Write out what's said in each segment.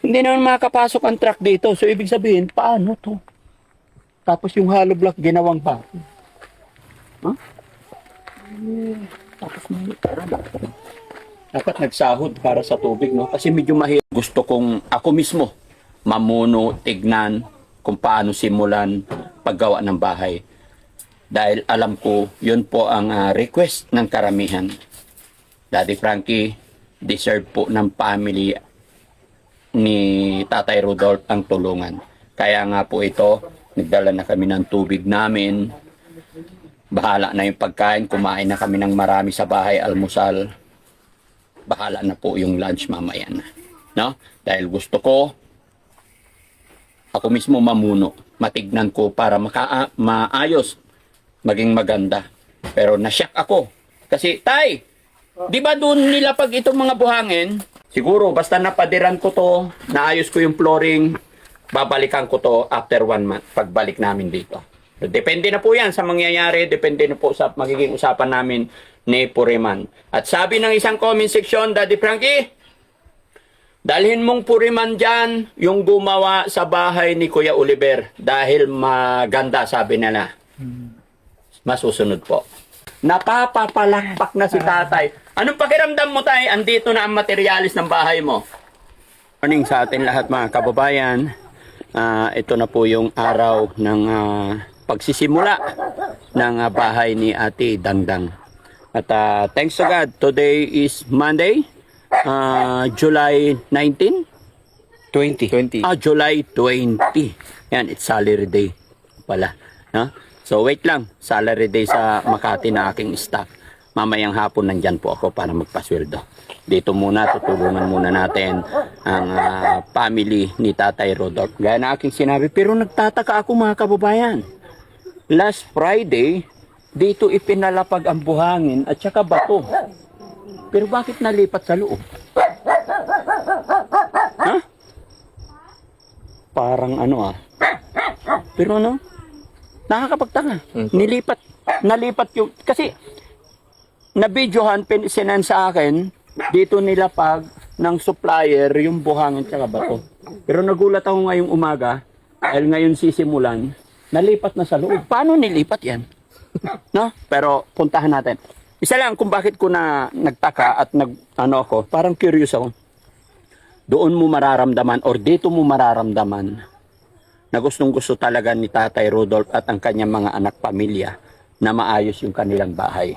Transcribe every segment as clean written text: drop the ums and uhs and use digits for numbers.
Hindi naman makapasok ang truck dito. So, ibig sabihin, paano to? Tapos yung hollow block, ginawang bakod. Huh? Tapos dapat nagsahod para sa tubig, no? Kasi medyo mahirap. Gusto kong ako mismo mamuno, tignan kung paano simulan paggawa ng bahay. Dahil alam ko, yun po ang request ng karamihan. Daddy Frankie, deserve po ng family ni Tatay Rodolph ang tulungan. Kaya nga po ito, nagdala na kami ng tubig namin. Bahala na yung pagkain, kumain na kami ng marami sa bahay, almusal. Bahala na po yung lunch mamaya na. No? Dahil gusto ko, ako mismo mamuno, matignan ko para maayos, maging maganda. Pero nasyak ako. Kasi, Tay, di ba doon nila pag itong mga buhangin, siguro basta napadiran ko to, naayos ko yung flooring, babalikan ko to after 1 month, pagbalik namin dito. Depende na po yan sa mangyayari, depende na po sa magiging usapan namin ni Puriman. At sabi ng isang comment section, Daddy Frankie, dalhin mong Puriman dyan yung gumawa sa bahay ni Kuya Oliver dahil maganda, sabi nila. Masusunod po. Napapapalakpak na si tatay. Anong pakiramdam mo, tay? Andito na ang materialis ng bahay mo. Morning sa atin lahat mga kababayan. Ito na po yung araw ng pagsisimula ng bahay ni Ate Dangdang. At thanks to God, today is Monday, July 19? 20. July 20. Yan, it's salary day pala. No? So wait lang, salary day sa Makati na aking staff. Mamayang hapon nandyan po ako para magpasweldo. Dito muna, tutulungan muna natin ang family ni Tatay Rodolph. Gaya na aking sinabi, pero nagtataka ako mga kababayan. Last Friday, dito ipinalapag ang buhangin at saka bato. Pero bakit nalipat sa loob? Ha? Parang ano Pero ano? Nakakapagtaka. Nalipat yung, kasi nabidyohan, sinan sa akin, dito nilapag ng supplier yung buhangin tsaka bato. Pero nagulat ako ngayong umaga, dahil ngayon sisimulan, nalipat na sa loob. Paano nilipat yan? No? Pero puntahan natin. Isa lang kung bakit ko na nagtaka at ako, parang curious ako. Doon mo mararamdaman or dito mo mararamdaman na gustong-gusto talaga ni Tatay Rodolph at ang kanyang mga anak pamilya na maayos yung kanilang bahay.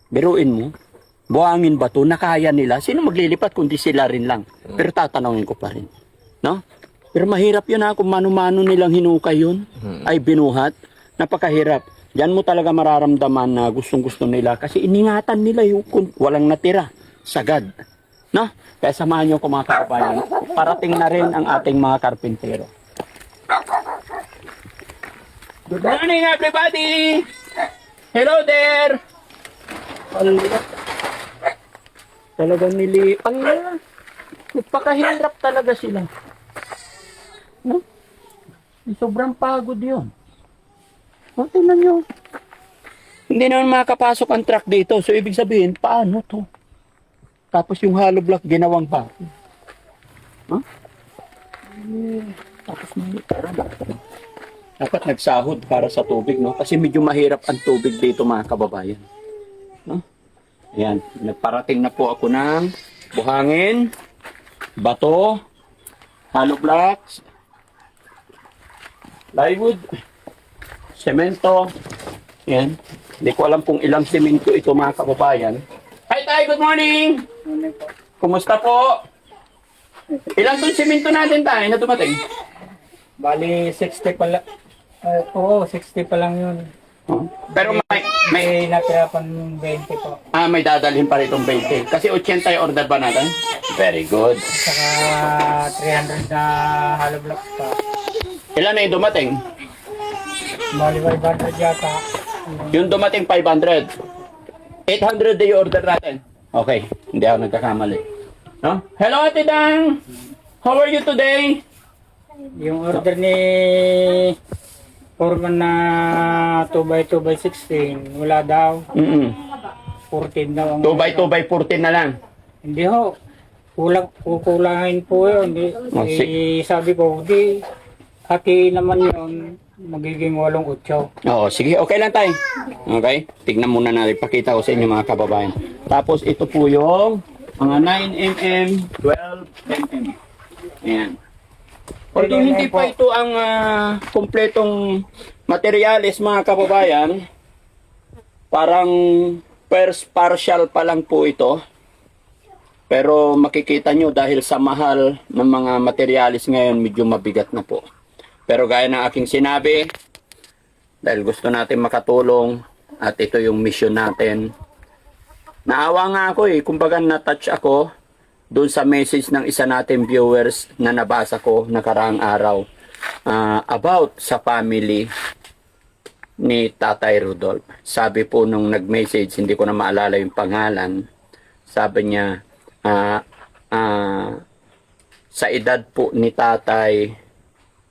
Biruin mo, buhangin ba to? Nakaya nila? Sino maglilipat kundi sila rin lang? Pero tatanungin ko pa rin. No? Pero mahirap yun kung mano-mano nilang hinukay yun, ay binuhat. Napakahirap. Diyan mo talaga mararamdaman na gustong-gusto nila kasi iningatan nila yung walang natira. Sagad. No? Kaya samahan nyo ko mga kababayan. Parating na rin ang ating mga karpintero. Good morning everybody! Hello there! Talagang nagpakahirap talaga sila. No? Sobrang pagod yun. Tingnan nyo. Hindi naman makapasok ang truck dito. So, ibig sabihin, paano to? Tapos yung hollow block, ginawang bakod. Huh? Tapos dapat nagsahod para sa tubig, no? Kasi medyo mahirap ang tubig dito, mga kababayan. No? Ayan. Nagparating na po ako ng buhangin, bato, hollow blocks, plywood, semento. Yan. Hindi ko alam kung ilang semento ito mga kababayan. Hi Tay, good morning! Kumusta po? Ilang tong semento natin tayo na dumating? Bali, 60 pa lang. Oo, 60 pa lang yun. Pero may May natira pang 20 po. may dadalhin pa rin itong 20. Kasi 80 yung order ba natin? Very good. Saka 300 na hollow blocks pa. Ilan na yung dumating? Bali, 500 yata. Yung dumating 500. 800 na yung order natin. Okay, hindi ako nagkakamali. No? Hello Ate Dang! How are you today? Yung order ni Foreman na 2x2x16, wala daw. 14 daw ang 2x2x14 na lang. Hindi ho. kukulangin po yun. Oh, Sabi ko, di, hati naman yun, magiging 8-8. Oo, sige, okay lang tayo. Okay? Tignan muna natin, pakita ko sa inyo mga kababayan. Tapos ito po yung mga 9mm, 12mm. Ayan. Although hindi pa ito ang kumpletong materyales mga kababayan, parang first partial pa lang po ito. Pero makikita nyo dahil sa mahal ng mga materialis ngayon, medyo mabigat na po. Pero gaya ng aking sinabi, dahil gusto natin makatulong at ito yung mission natin. Naawa nga ako kumbaga na-touch ako doon sa message ng isa nating viewers na nabasa ko nakaraang araw about sa family ni Tatay Rudolph. Sabi po nung nag-message, hindi ko na maalala yung pangalan, sabi niya, sa edad po ni tatay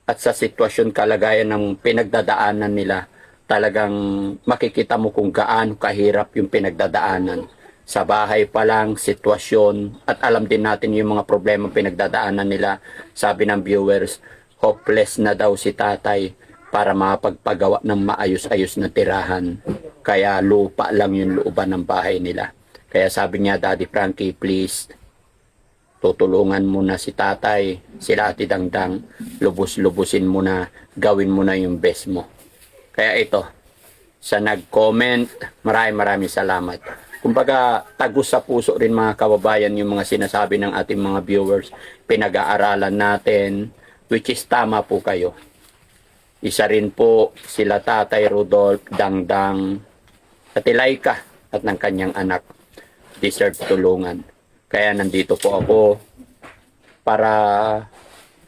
at sa sitwasyon kalagayan ng pinagdadaanan nila, talagang makikita mo kung gaano kahirap yung pinagdadaanan. Sa bahay pa lang, sitwasyon, at alam din natin yung mga problema pinagdadaanan nila. Sabi ng viewers, hopeless na daw si tatay para makapagpagawa ng maayos-ayos na tirahan. Kaya lupa lang yung looban ng bahay nila. Kaya sabi niya, Daddy Frankie, please, tutulungan mo na si tatay, sila Ate Dangdang, lubos-lubusin mo na, gawin mo na yung best mo. Kaya ito, sa nag-comment, maraming salamat. Kumbaga, tagus sa puso rin mga kababayan yung mga sinasabi ng ating mga viewers, pinag-aaralan natin, which is tama po kayo. Isa rin po sila Tatay Rudolph, Dangdang, at Ilaika at ng kanyang anak. Deserve tulungan. Kaya nandito po ako para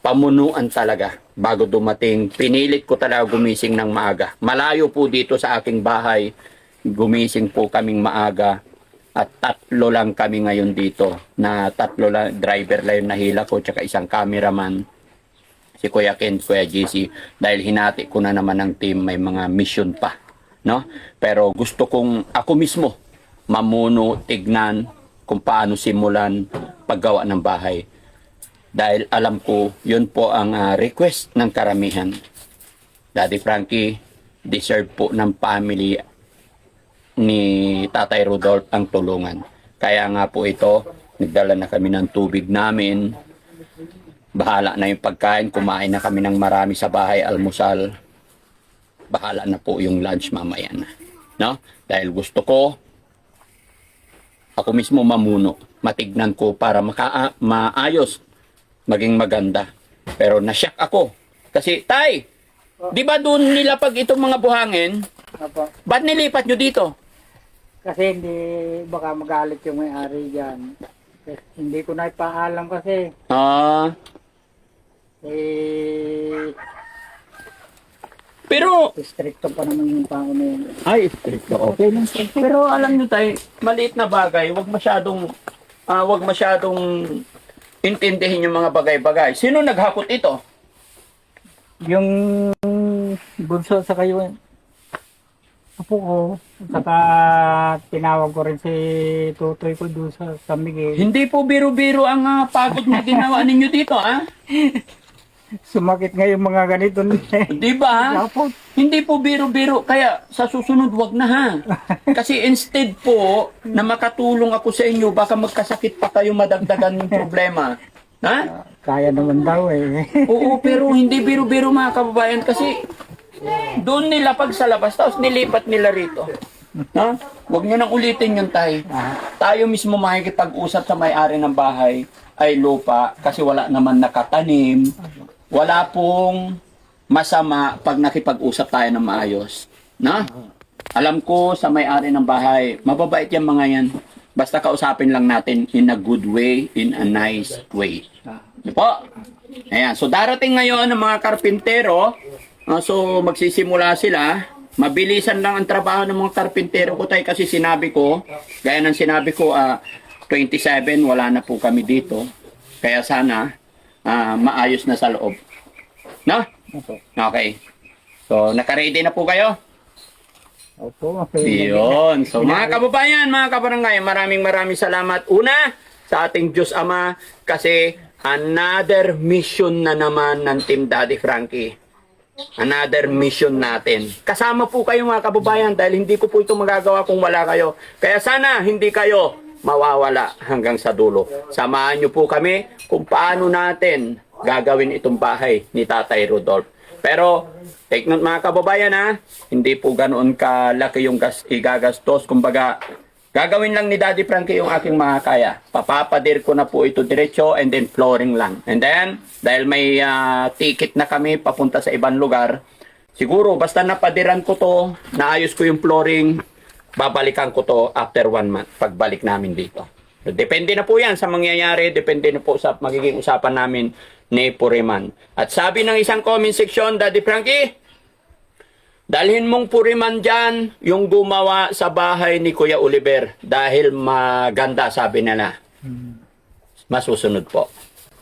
pamunuan talaga. Bago dumating, pinilit ko talaga gumising ng maaga. Malayo po dito sa aking bahay. Gumising po kaming maaga. At 3 lang kami ngayon dito. Na 3 lang, driver lang yung nahila ko, tsaka isang cameraman. Si Kuya Ken, Kuya JC. Dahil hinati ko na naman ng team, may mga mission pa. No? Pero gusto kong ako mismo mamuno, tignan kung paano simulan paggawa ng bahay. Dahil alam ko, yun po ang request ng karamihan. Daddy Frankie, deserve po ng family ni Tatay Rudolph ang tulungan. Kaya nga po ito, nagdala na kami ng tubig namin. Bahala na yung pagkain, kumain na kami ng marami sa bahay, almusal. Bahala na po yung lunch mamaya na. No? Dahil gusto ko, ako mismo mamuno, matignan ko para maayos, maging maganda. Pero nasyak ako. Kasi, Tay, di ba doon nila pag itong mga buhangin, Apo. ba't nilipat nyo dito? Kasi hindi, baka magalit yung may-ari dyan. Hindi ko na ipaalam kasi. Pero, Stricto pa naman yung tao na yun. ay, stricto, okay lang. Pero alam nyo Tay, maliit na bagay, wag masyadong intindihin yung mga bagay-bagay. Sino naghakot ito? Yung bunso sa kayo, apo ko, saka tinawag ko rin si tutoy ko doon sa San Miguel. Hindi po biro-biro ang pagod na ginawa ninyo dito, ha? Sumakit nga yung mga ganito. Di ba? Apo, Hindi po biro-biro. Kaya sa susunod, wag na ha. Kasi instead po na makatulong ako sa inyo, baka magkasakit pa kayo, madagdagan yung problema. Ha? kaya naman daw eh. Oo, pero hindi biro-biro mga kababayan kasi doon nila pag sa labas, tapos nilipat nila rito. Ha? Huwag nyo nang ulitin yun, Tay. Tayo mismo makikipag-usap sa may-ari ng bahay ay lupa kasi wala naman nakatanim. Wala pong masama pag nakipag-usap tayo ng maayos. Na? Alam ko sa may-ari ng bahay, mababait yung mga yan. Basta kausapin lang natin in a good way, in a nice way. Di po? Ayan. So darating ngayon ng mga karpintero. So magsisimula sila. Mabilisan lang ang trabaho ng mga karpintero ko tayo kasi sinabi ko, gaya ng sinabi ko, 27 wala na po kami dito. Kaya sana maayos na sa loob. No? Okay. So, naka-ready na po kayo? Opo. Yun. So, mga kababayan, mga kabarangay, maraming salamat. Una, sa ating Diyos Ama kasi another mission na naman ng Team Daddy Frankie. Another mission natin. Kasama po kayo mga kababayan dahil hindi ko po ito magagawa kung wala kayo. Kaya sana hindi kayo mawawala hanggang sa dulo. Samahan niyo po kami kung paano natin gagawin itong bahay ni Tatay Rodolph. Pero, take note mga kababayan ha, hindi po ganoon kalaki yung igagastos. Kumbaga, gagawin lang ni Daddy Frankie yung aking makakaya. Papapadir ko na po ito diretso and then flooring lang. And then, dahil may ticket na kami papunta sa ibang lugar, siguro basta napadiran ko to, naayos ko yung flooring, babalikan ko to after 1 month pagbalik namin dito. Depende na po yan sa mangyayari, depende na po sa magiging usapan namin ni Puriman. At sabi ng isang comment section, Daddy Frankie, dalhin mong Puriman dyan yung gumawa sa bahay ni Kuya Oliver dahil maganda, sabi nila. Masusunod po.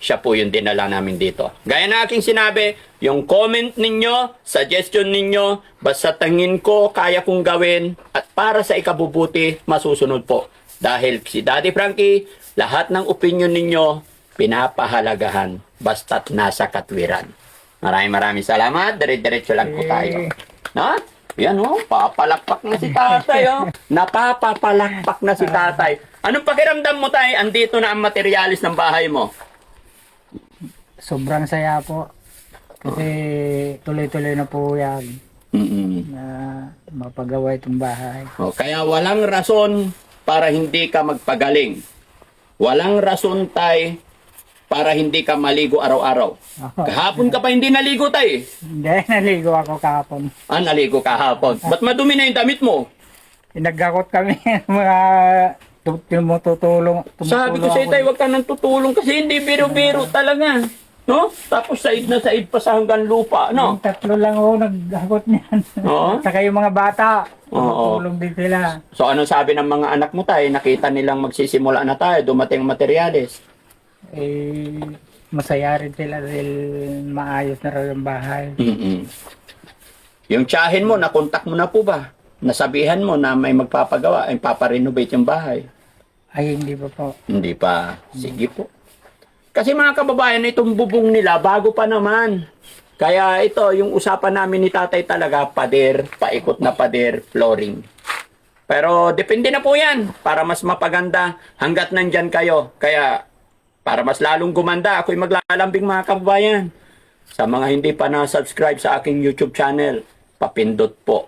Siya po yung dinala namin dito. Gaya na aking sinabi, yung comment ninyo, suggestion ninyo, basta tingin ko, kaya kong gawin, at para sa ikabubuti, masusunod po. Dahil si Daddy Frankie, lahat ng opinion ninyo, pinapahalagahan, basta't nasa katwiran. Maraming salamat. Dire-diretso lang po tayo. Na? Yan o, papalakpak na si tatay o. Napapapalakpak na si tatay. Anong pakiramdam mo tayo? Andito na ang materialis ng bahay mo. Sobrang saya po. Kasi tuloy-tuloy na po yan na mapagawa itong bahay. O, kaya walang rason para hindi ka magpagaling. Walang rason tay para hindi ka maligo araw-araw. Kahapon ka pa hindi naligo tay. Hindi, naligo ako kahapon. Naligo kahapon. Ba't madumi na yung damit mo? Pinagakot kami mga tumutulong. Sabi ko sa tay, huwag ka nang tutulong kasi hindi biro-biro talaga. No? Tapos said na said pa sa hanggang lupa, no? Yung 3 lang ako naghakot niyan. Oo. Saka yung mga bata, Oo. tumutulong din sila. So anong sabi ng mga anak mo tayo? Nakita nilang magsisimula na tayo, dumating ang materyales. Eh, masaya rin sila dahil maayos na rin yung bahay. Yung tiyahin mo, nakontak mo na po ba? Nasabihan mo na may magpapagawa, ay paparenovate yung bahay. Ay, hindi pa po. Hindi pa. Sige po. Kasi mga kababayan, itong bubong nila, bago pa naman. Kaya ito, yung usapan namin ni tatay talaga, pader, paikot na pader, flooring. Pero depende na po yan, para mas mapaganda hanggat nandyan kayo. Kaya, para mas lalong gumanda, ako'y maglalambing mga kababayan. Sa mga hindi pa na-subscribe sa aking YouTube channel, papindot po.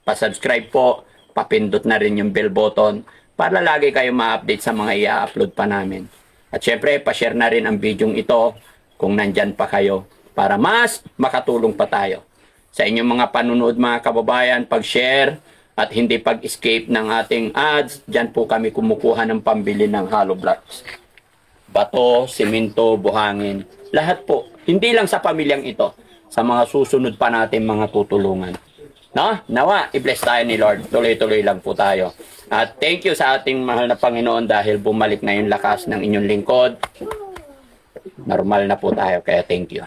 Pa-subscribe po, papindot na rin yung bell button para lagi kayo ma-update sa mga i-upload pa namin. At syempre, pa-share na rin ang video ito kung nandyan pa kayo para mas makatulong pa tayo. Sa inyong mga panunood mga kababayan, pag-share at hindi pag-escape ng ating ads, dyan po kami kumukuha ng pambili ng hollow blocks. Bato, simento, buhangin, lahat po. Hindi lang sa pamilyang ito, sa mga susunod pa natin mga tutulungan. No? Nawa, i-bless tayo ni Lord. Tuloy-tuloy lang po tayo. At thank you sa ating mahal na Panginoon dahil bumalik na yung lakas ng inyong lingkod. Normal na po tayo, kaya thank you.